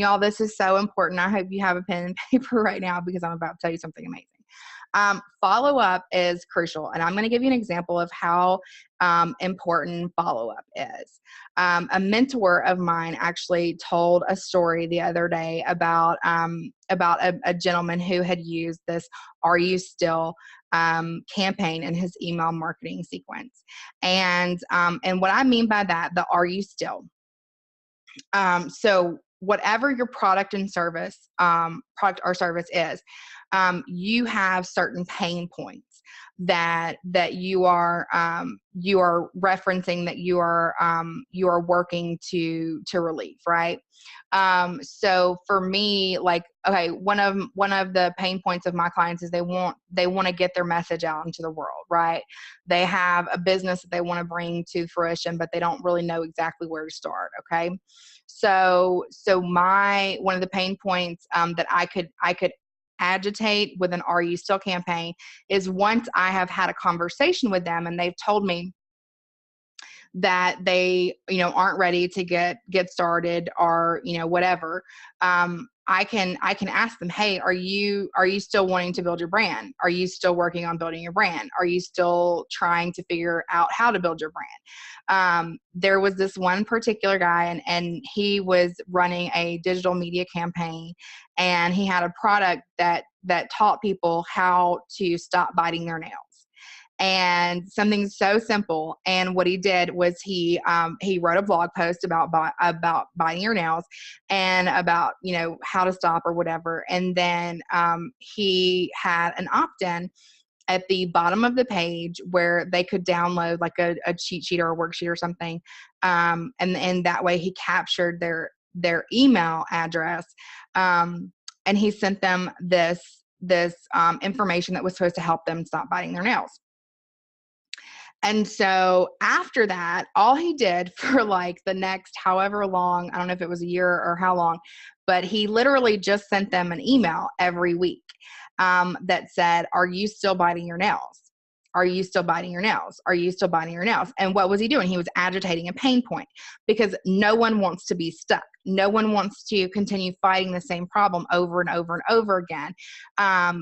y'all, this is so important. I hope you have a pen and paper right now, because I'm about to tell you something amazing. Follow-up is crucial. And I'm going to give you an example of how important follow-up is. A mentor of mine actually told a story the other day about a gentleman who had used this "Are You Still" campaign in his email marketing sequence. And what I mean by that, the "Are You Still?" So whatever your product and service, product or service is, you have certain pain points that you are referencing, that you are working to relieve, right? So for me, like, okay, one of the pain points of my clients is they want to get their message out into the world, right? They have a business that they want to bring to fruition, but they don't really know exactly where to start. Okay. So one of the pain points that I could agitate with an Are You Still campaign is, once I have had a conversation with them and they've told me that they, aren't ready to get started, or, whatever, I can ask them, hey, are you still wanting to build your brand? Are you still working on building your brand? Are you still trying to figure out how to build your brand? There was this one particular guy, and he was running a digital media campaign, and he had a product that taught people how to stop biting their nails. And something so simple. And what he did was he wrote a blog post about biting your nails, and about, how to stop or whatever. And then he had an opt-in at the bottom of the page where they could download like a cheat sheet or a worksheet or something. And that way he captured their email address. And he sent them this information that was supposed to help them stop biting their nails. And so after that, all he did for like the next however long, I don't know if it was a year or how long, but he literally just sent them an email every week that said, are you still biting your nails? Are you still biting your nails? Are you still biting your nails? And what was he doing? He was agitating a pain point, because no one wants to be stuck. No one wants to continue fighting the same problem over and over and over again.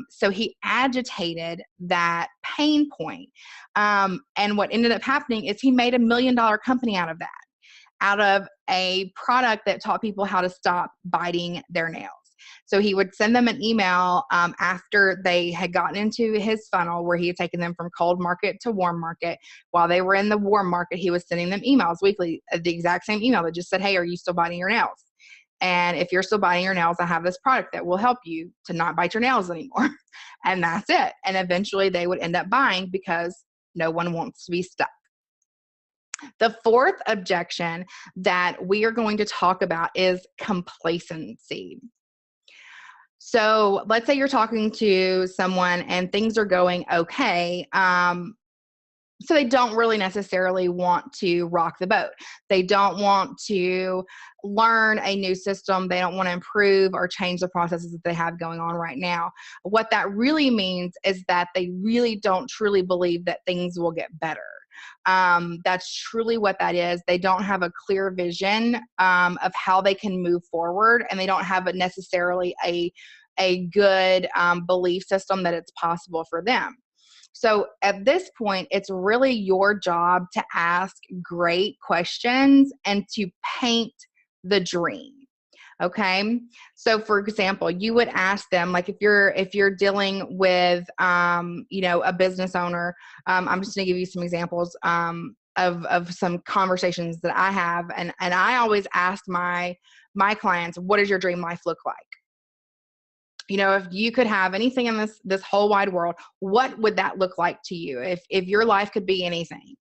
So he agitated that pain point. And what ended up happening is he made $1 million company out of that, out of a product that taught people how to stop biting their nails. So he would send them an email after they had gotten into his funnel, where he had taken them from cold market to warm market. While they were in the warm market, he was sending them emails weekly, the exact same email that just said, hey, are you still biting your nails? And if you're still biting your nails, I have this product that will help you to not bite your nails anymore. And that's it. And eventually they would end up buying, because no one wants to be stuck. The fourth objection that we are going to talk about is complacency. So let's say you're talking to someone and things are going okay. So they don't really necessarily want to rock the boat. They don't want to learn a new system. They don't want to improve or change the processes that they have going on right now. What that really means is that they really don't truly believe that things will get better. That's truly what that is. They don't have a clear vision of how they can move forward, and they don't have necessarily a good belief system that it's possible for them. So at this point, it's really your job to ask great questions and to paint the dream. Okay. So for example, you would ask them, like, if you're dealing with, a business owner, I'm just going to give you some examples, of some conversations that I have. And I always ask my clients, what does your dream life look like? If you could have anything in this whole wide world, what would that look like to you? If your life could be anything.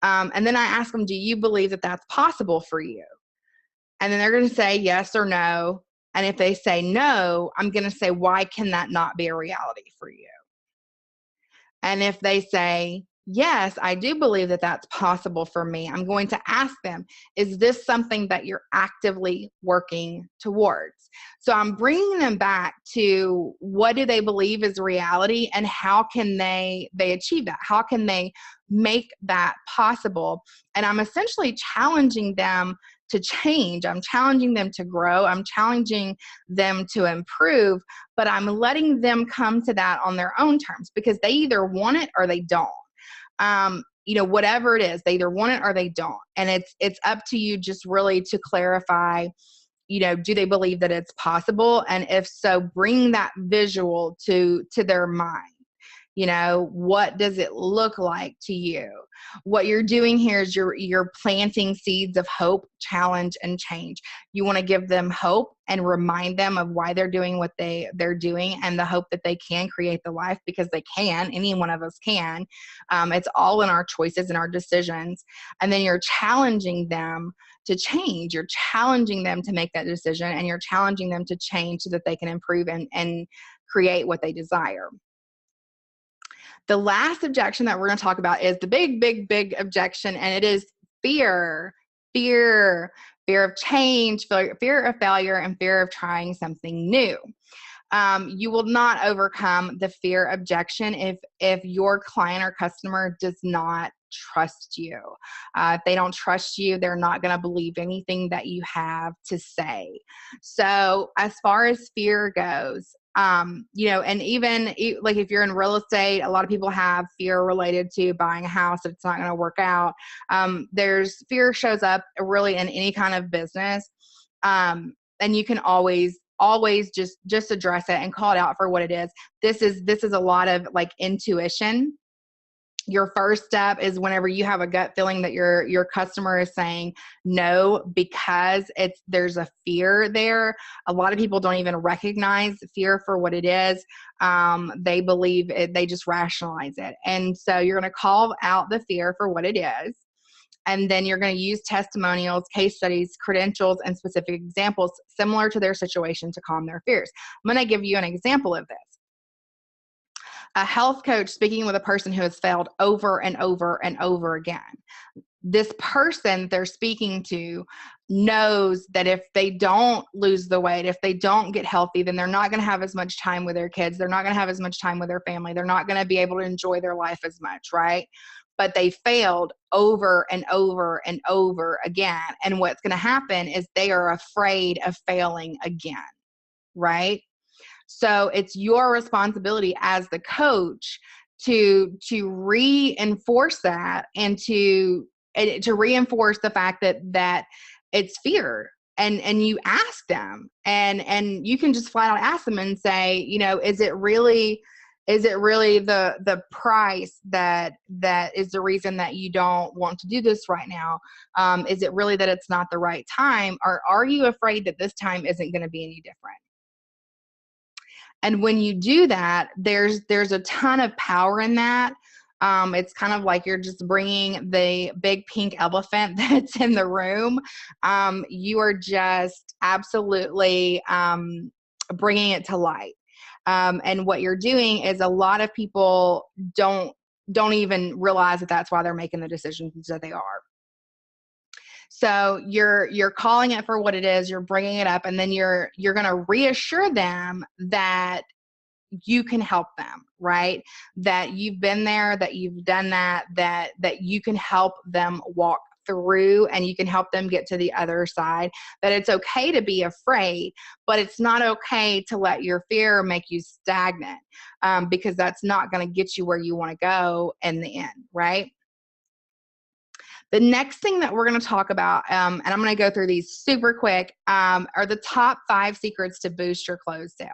And then I ask them, do you believe that that's possible for you? And then they're going to say yes or no. And if they say no, I'm going to say, why can that not be a reality for you? And if they say, yes, I do believe that that's possible for me, I'm going to ask them, is this something that you're actively working towards? So I'm bringing them back to, what do they believe is reality, and how can they achieve that? How can they make that possible? And I'm essentially challenging them to change. I'm challenging them to grow. I'm challenging them to improve, but I'm letting them come to that on their own terms, because they either want it or they don't. Whatever it is, they either want it or they don't. And it's up to you just really to clarify, do they believe that it's possible? And if so, bring that visual to their mind. You know, what does it look like to you? What you're doing here is you're planting seeds of hope, challenge, and change. You want to give them hope and remind them of why they're doing what they're doing, and the hope that they can create the life, because they can. Any one of us can. It's all in our choices and our decisions. And then you're challenging them to change. You're challenging them to make that decision, and you're challenging them to change so that they can improve and create what they desire. The last objection that we're going to talk about is the big, big, big objection, and it is fear. Fear of change, fear of failure, and fear of trying something new. You will not overcome the fear objection if your client or customer does not trust you. If they don't trust you, they're not going to believe anything that you have to say. So as far as fear goes, you know, and even like if you're in real estate, a lot of people have fear related to buying a house if it's not going to work out. There's fear shows up really in any kind of business. And you can always just address it and call it out for what it is. This is a lot of like intuition. Your first step is whenever you have a gut feeling that your customer is saying no because there's a fear there. A lot of people don't even recognize fear for what it is. They believe it, they just rationalize it. And so you're going to call out the fear for what it is. And then you're going to use testimonials, case studies, credentials, and specific examples similar to their situation to calm their fears. I'm going to give you an example of this. A health coach speaking with a person who has failed over and over and over again. This person they're speaking to knows that if they don't lose the weight, if they don't get healthy, then they're not going to have as much time with their kids. They're not going to have as much time with their family. They're not going to be able to enjoy their life as much, right? But they failed over and over and over again. And what's going to happen is they are afraid of failing again, right? So it's your responsibility as the coach to reinforce that and to reinforce the fact that it's fear. And you ask them and you can just flat out ask them and say, you know, is it really the price that is the reason that you don't want to do this right now? Is it really that it's not the right time? Or are you afraid that this time isn't going to be any different? And when you do that, there's a ton of power in that. It's kind of like you're just bringing the big pink elephant that's in the room. You are just absolutely bringing it to light. And what you're doing is a lot of people don't even realize that that's why they're making the decisions that they are. So you're calling it for what it is, you're bringing it up, and then you're going to reassure them that you can help them, right? That you've been there, that you've done that you can help them walk through and you can help them get to the other side, that it's okay to be afraid, but it's not okay to let your fear make you stagnant, because that's not going to get you where you want to go in the end, right? The next thing that we're going to talk about, and I'm going to go through these super quick, are the top 5 secrets to boost your closed sales.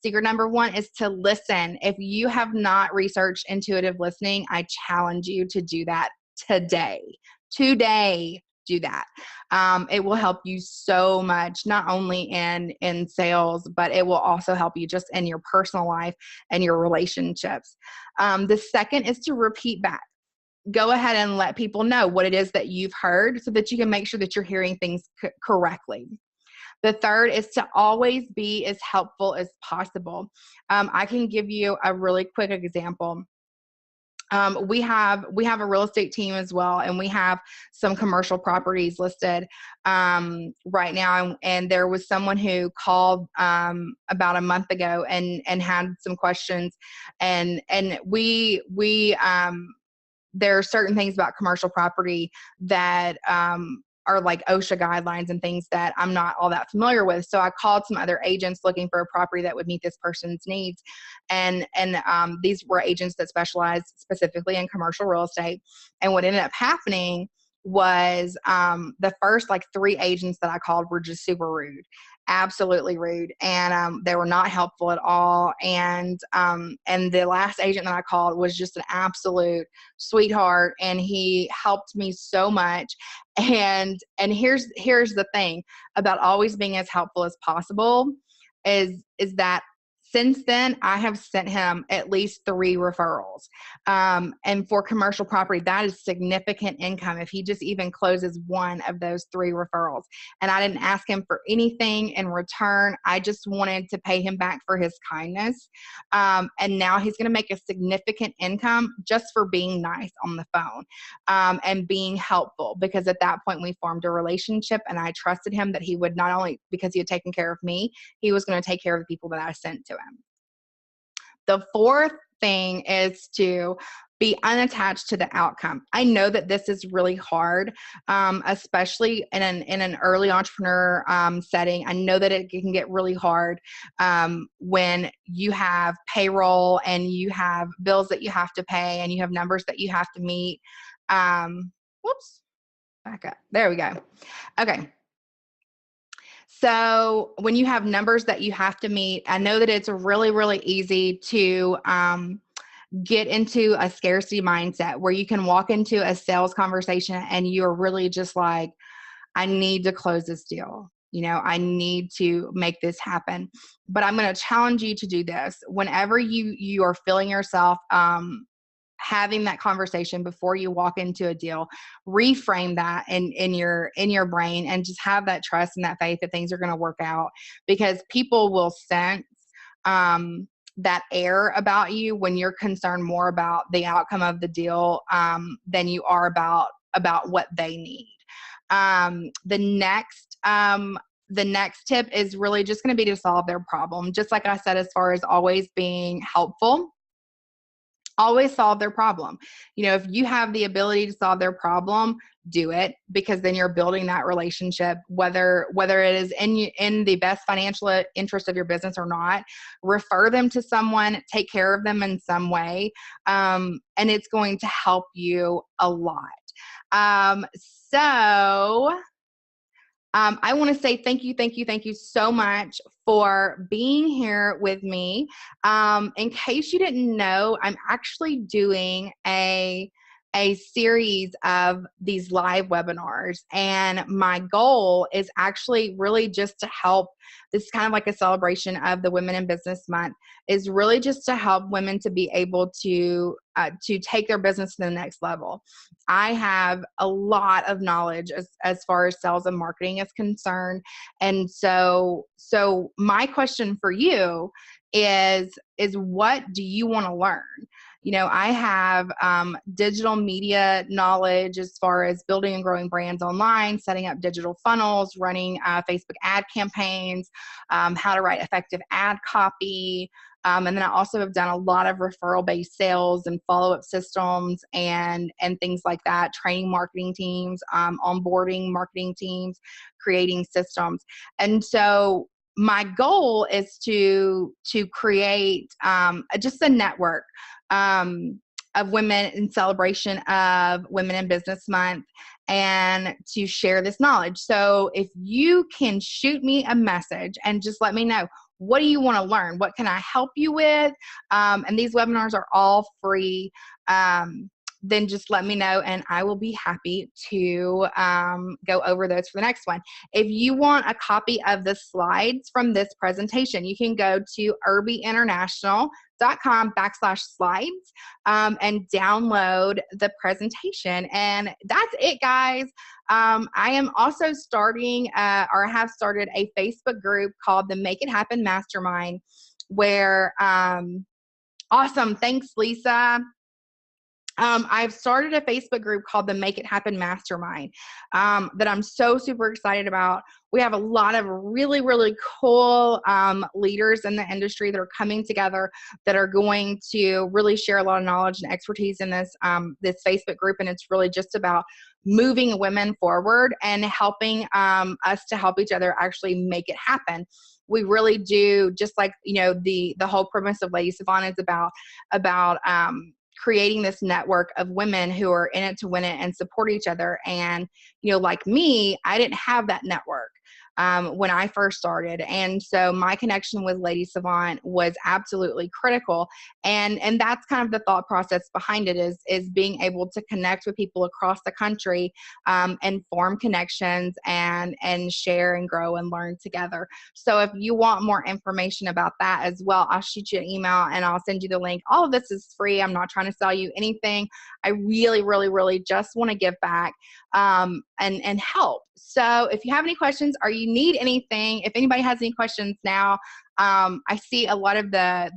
Secret number 1 is to listen. If you have not researched intuitive listening, I challenge you to do that today. Today, do that. It will help you so much, not only in sales, but it will also help you just in your personal life and your relationships. The second is to repeat back. Go ahead and let people know what it is that you've heard so that you can make sure that you're hearing things correctly. The third is to always be as helpful as possible. I can give you a really quick example. We have a real estate team as well, and we have some commercial properties listed right now. And there was someone who called about a month ago and had some questions, and we there are certain things about commercial property that are like OSHA guidelines and things that I'm not all that familiar with. So I called some other agents looking for a property that would meet this person's needs. And these were agents that specialize specifically in commercial real estate. And what ended up happening was the first like 3 agents that I called were just super rude. absolutely rude, and they were not helpful at all. And the last agent that I called was just an absolute sweetheart, and he helped me so much. And here's the thing about always being as helpful as possible is that since then, I have sent him at least 3 referrals. And for commercial property, that is significant income if he just even closes one of those 3 referrals. And I didn't ask him for anything in return. I just wanted to pay him back for his kindness. And now he's going to make a significant income just for being nice on the phone, and being helpful, because at that point we formed a relationship, and I trusted him that he would, not only because he had taken care of me, he was going to take care of the people that I sent to him. The fourth thing is to be unattached to the outcome. I know that this is really hard, especially in an early entrepreneur setting. I know that it can get really hard when you have payroll and you have bills that you have to pay and you have numbers that you have to meet. Whoops, back up. There we go. Okay. So when you have numbers that you have to meet, I know that it's really, really easy to get into a scarcity mindset where you can walk into a sales conversation and you're really just like, I need to close this deal. I need to make this happen. But I'm going to challenge you to do this. Whenever you are feeling yourself having that conversation before you walk into a deal, reframe that in your brain, and just have that trust and that faith that things are going to work out, because people will sense that air about you when you're concerned more about the outcome of the deal than you are about what they need. The next tip is really just going to be to solve their problem. Just like I said, as far as always being helpful, always solve their problem. If you have the ability to solve their problem, do it, because then you're building that relationship, whether it is in the best financial interest of your business or not. Refer them to someone, take care of them in some way, and it's going to help you a lot. I want to say thank you so much for being here with me. In case you didn't know, I'm actually doing a series of these live webinars, and my goal is actually really just to help. This is kind of like a celebration of the Women in Business Month, is really just to help women to be able to take their business to the next level. I have a lot of knowledge as far as sales and marketing is concerned. And so my question for you is what do you want to learn? I have digital media knowledge as far as building and growing brands online, setting up digital funnels, running Facebook ad campaigns, how to write effective ad copy. And then I also have done a lot of referral-based sales and follow-up systems and things like that, training marketing teams, onboarding marketing teams, creating systems. And so my goal is to create just a network of women in celebration of Women in Business Month, and to share this knowledge. So if you can shoot me a message and just let me know, what do you want to learn? What can I help you with? And these webinars are all free. Then just let me know, and I will be happy to go over those for the next one. If you want a copy of the slides from this presentation, you can go to irbyinternational.com/slides and download the presentation. And that's it, guys. I am also starting, or have started, a Facebook group called the Make It Happen Mastermind, where, awesome. Thanks, Lisa. I've started a Facebook group called the Make It Happen Mastermind that I'm so super excited about. We have a lot of really, really cool leaders in the industry that are coming together that are going to really share a lot of knowledge and expertise in this Facebook group. And it's really just about moving women forward and helping us to help each other actually make it happen. We really do, just like, the whole premise of Lady Savannah is about creating this network of women who are in it to win it and support each other. And, like me, I didn't have that network. when I first started. And so my connection with Lady Savant was absolutely critical. And that's kind of the thought process behind it, is being able to connect with people across the country, and form connections and share and grow and learn together. So if you want more information about that as well, I'll shoot you an email and I'll send you the link. All of this is free. I'm not trying to sell you anything. I really, really, really just want to give back, and help. So if you have any questions or you need anything, if anybody has any questions now, I see a lot of the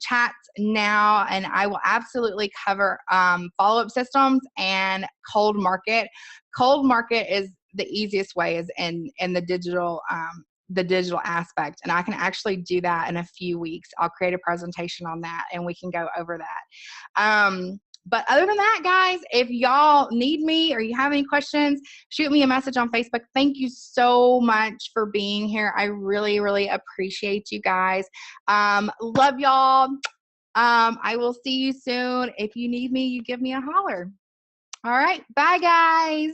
chats now, and I will absolutely cover follow-up systems and cold market. Cold market is the easiest way, is in the digital aspect, and I can actually do that in a few weeks. I'll create a presentation on that and we can go over that. But other than that, guys, if y'all need me or you have any questions, shoot me a message on Facebook. Thank you so much for being here. I really, really appreciate you guys. Love y'all. I will see you soon. If you need me, you give me a holler. All right. Bye, guys.